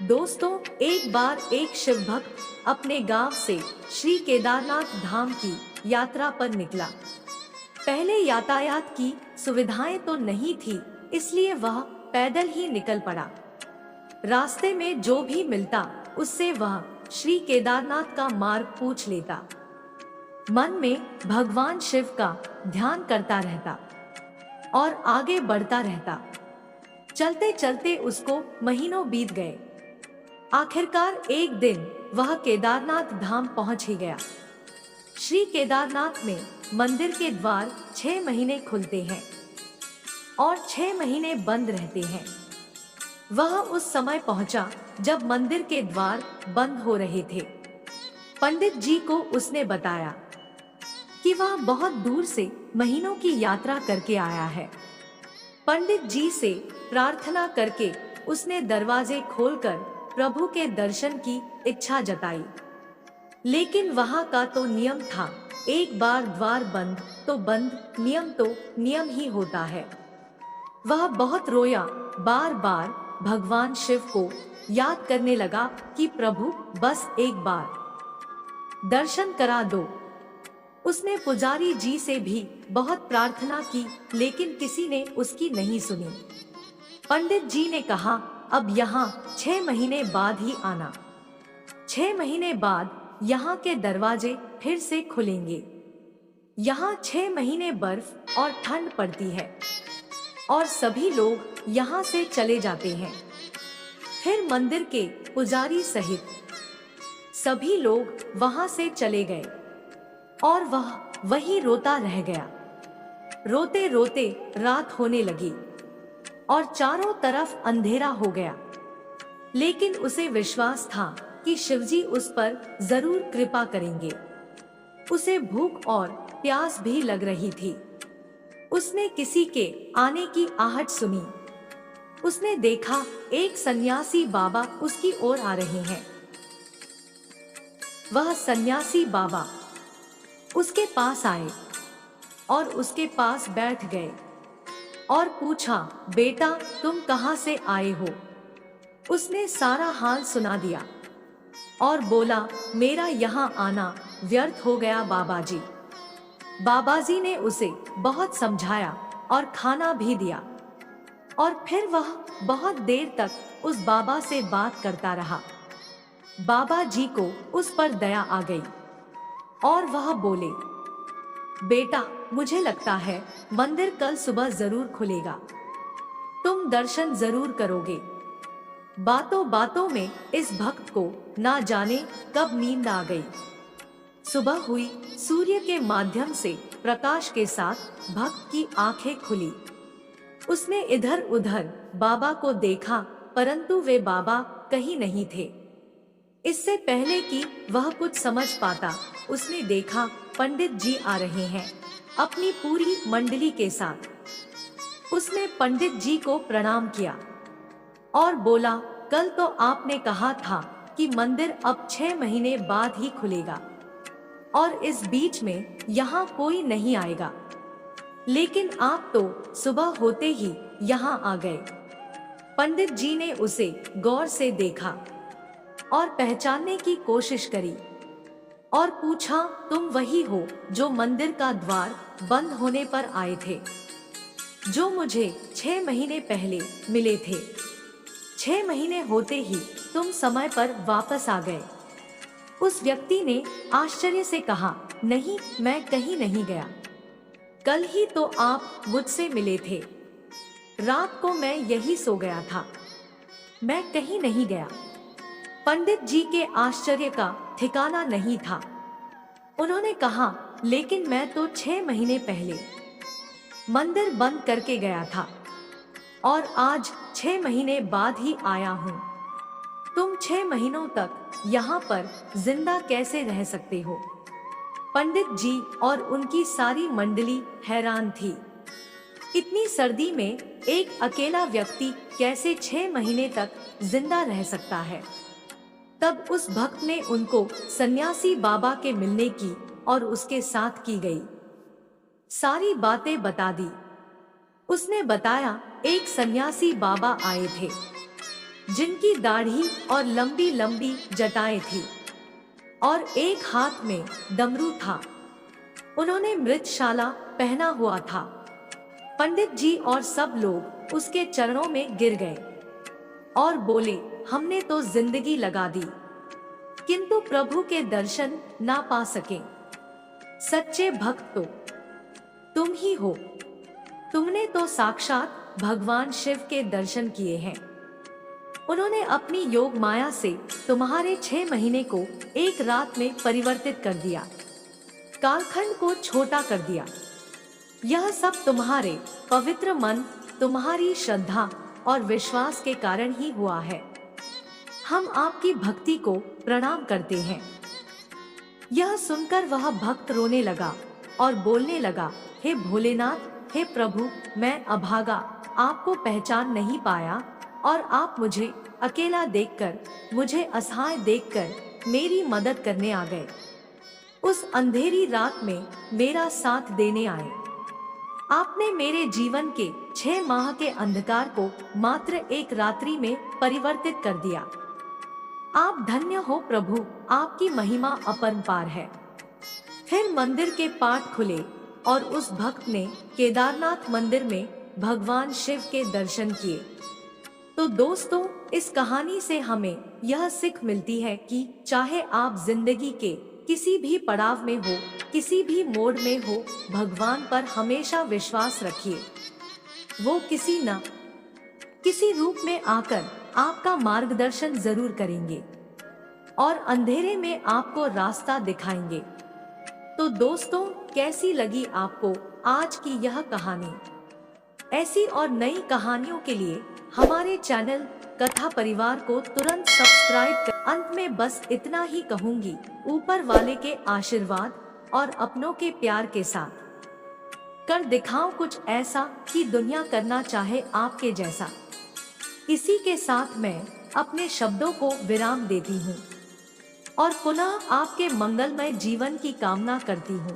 दोस्तों, एक बार एक शिव भक्त अपने गांव से श्री केदारनाथ धाम की यात्रा पर निकला। पहले यातायात की सुविधाएं तो नहीं थी, इसलिए वह पैदल ही निकल पड़ा। रास्ते में जो भी मिलता उससे वह श्री केदारनाथ का मार्ग पूछ लेता। मन में भगवान शिव का ध्यान करता रहता और आगे बढ़ता रहता। चलते चलते उसको महीनों बीत गए। आखिरकार एक दिन वह केदारनाथ धाम पहुंच ही गया। श्री केदारनाथ में मंदिर के द्वार 6 महीने खुलते हैं और 6 महीने बंद रहते हैं। वह उस समय पहुंचा जब मंदिर के द्वार बंद हो रहे थे। पंडित जी को उसने बताया कि वह बहुत दूर से महीनों की यात्रा करके आया है। पंडित जी से प्रार्थना करके उसने दरवाजे खोलकर प्रभु के दर्शन की इच्छा जताई। लेकिन वहां का तो नियम था, एक बार द्वार बंद तो बंद, नियम तो नियम ही होता है। वह बहुत रोया, बार बार भगवान शिव को याद करने लगा कि प्रभु बस एक बार दर्शन करा दो। उसने पुजारी जी से भी बहुत प्रार्थना की, लेकिन किसी ने उसकी नहीं सुनी। पंडित जी ने कहा, अब यहाँ 6 महीने बाद ही आना। 6 महीने बाद यहाँ के दरवाजे फिर से खुलेंगे। यहाँ 6 महीने बर्फ और ठंड पड़ती है और सभी लोग यहाँ से चले जाते हैं। फिर मंदिर के पुजारी सहित सभी लोग वहाँ से चले गए और वह वहीं रोता रह गया। रोते रोते रात होने लगी और चारों तरफ अंधेरा हो गया। लेकिन उसे विश्वास था कि शिवजी उस पर जरूर कृपा करेंगे। उसे भूख और प्यास भी लग रही थी। उसने किसी के आने की आहट सुनी। उसने देखा एक सन्यासी बाबा उसकी ओर आ रहे हैं। वह सन्यासी बाबा उसके पास आए और उसके पास बैठ गए और पूछा, बेटा तुम कहाँ से आए हो? उसने सारा हाल सुना दिया और बोला, मेरा यहाँ आना व्यर्थ हो गया बाबाजी। बाबाजी ने उसे बहुत समझाया और खाना भी दिया और फिर वह बहुत देर तक उस बाबा से बात करता रहा। बाबा जी को उस पर दया आ गई और वह बोले, बेटा मुझे लगता है मंदिर कल सुबह जरूर खुलेगा, तुम दर्शन जरूर करोगे। बातों बातों में इस भक्त को ना जाने कब नींद आ गई। सुबह हुई, सूर्य के माध्यम से प्रकाश के साथ भक्त की आंखें खुली। उसने इधर उधर बाबा को देखा, परंतु वे बाबा कहीं नहीं थे। इससे पहले कि वह कुछ समझ पाता, उसने देखा पंडित जी आ रहे हैं अपनी पूरी मंडली के साथ। उसने पंडित जी को प्रणाम किया और बोला, कल तो आपने कहा था कि मंदिर अब 6 महीने बाद ही खुलेगा और इस बीच में यहाँ कोई नहीं आएगा, लेकिन आप तो सुबह होते ही यहाँ आ गए। पंडित जी ने उसे गौर से देखा और पहचानने की कोशिश करी और पूछा, तुम वही हो जो मंदिर का द्वार बंद होने पर आए थे, जो मुझे 6 महीने पहले मिले थे। 6 महीने होते ही तुम समय पर वापस आ गए। उस व्यक्ति ने आश्चर्य से कहा, नहीं, मैं कहीं नहीं गया। कल ही तो आप मुझसे मिले थे। रात को मैं यही सो गया था, मैं कहीं नहीं गया। पंडित जी के आश्चर्य का ठिकाना नहीं था। उन्होंने कहा, लेकिन मैं तो 6 महीने पहले मंदिर बंद करके गया था और आज 6 महीने बाद ही आया हूँ। तुम 6 महीनों तक यहाँ पर जिंदा कैसे रह सकते हो? पंडित जी और उनकी सारी मंडली हैरान थी। इतनी सर्दी में एक अकेला व्यक्ति कैसे 6 महीने तक जिंदा रह सकता है? तब उस भक्त ने उनको सन्यासी बाबा के मिलने की और उसके साथ की गई सारी बातें बता दी। उसने बताया, एक सन्यासी बाबा आए थे। जिनकी दाढ़ी और लंबी लंबी जटाएं थी और एक हाथ में डमरू था। उन्होंने मृतशाला पहना हुआ था। पंडित जी और सब लोग उसके चरणों में गिर गए और बोले, हमने तो जिंदगी लगा दी, किंतु प्रभु के दर्शन ना पा सके। सच्चे भक्त तो तुम ही हो। तुमने तो साक्षात भगवान शिव के दर्शन किए हैं। उन्होंने अपनी योग माया से तुम्हारे 6 महीने को एक रात में परिवर्तित कर दिया, कालखंड को छोटा कर दिया। यह सब तुम्हारे पवित्र मन, तुम्हारी श्रद्धा और विश्वास के कारण ही हुआ है। हम आपकी भक्ति को प्रणाम करते हैं। यह सुनकर वह भक्त रोने लगा और बोलने लगा, हे भोलेनाथ, हे प्रभु, मैं अभागा आपको पहचान नहीं पाया और आप मुझे अकेला देखकर, मुझे असहाय देखकर मेरी मदद करने आ गए। उस अंधेरी रात में मेरा साथ देने आए। आपने मेरे जीवन के 6 माह के अंधकार को मात्र एक रात्रि में परिवर्तित कर दिया। आप धन्य हो प्रभु, आपकी महिमा अपरंपार है। फिर मंदिर के पाट खुले और उस भक्त ने केदारनाथ मंदिर में भगवान शिव के दर्शन किए। तो दोस्तों, इस कहानी से हमें यह सीख मिलती है कि चाहे आप जिंदगी के किसी भी पड़ाव में हो, किसी भी मोड़ में हो, भगवान पर हमेशा विश्वास रखिए। वो किसी न किसी रूप में आकर आपका मार्गदर्शन जरूर करेंगे और अंधेरे में आपको रास्ता दिखाएंगे। तो दोस्तों, कैसी लगी आपको आज की यह कहानी? ऐसी और नई कहानियों के लिए हमारे चैनल कथा परिवार को तुरंत सब्सक्राइब कर। अंत में बस इतना ही कहूंगी, ऊपर वाले के आशीर्वाद और अपनों के प्यार के साथ कर दिखाओ कुछ ऐसा कि दुनिया करना चाहे आपके जैसा। इसी के साथ मैं अपने शब्दों को विराम देती हूँ और पुनः आपके मंगलमय जीवन की कामना करती हूँ।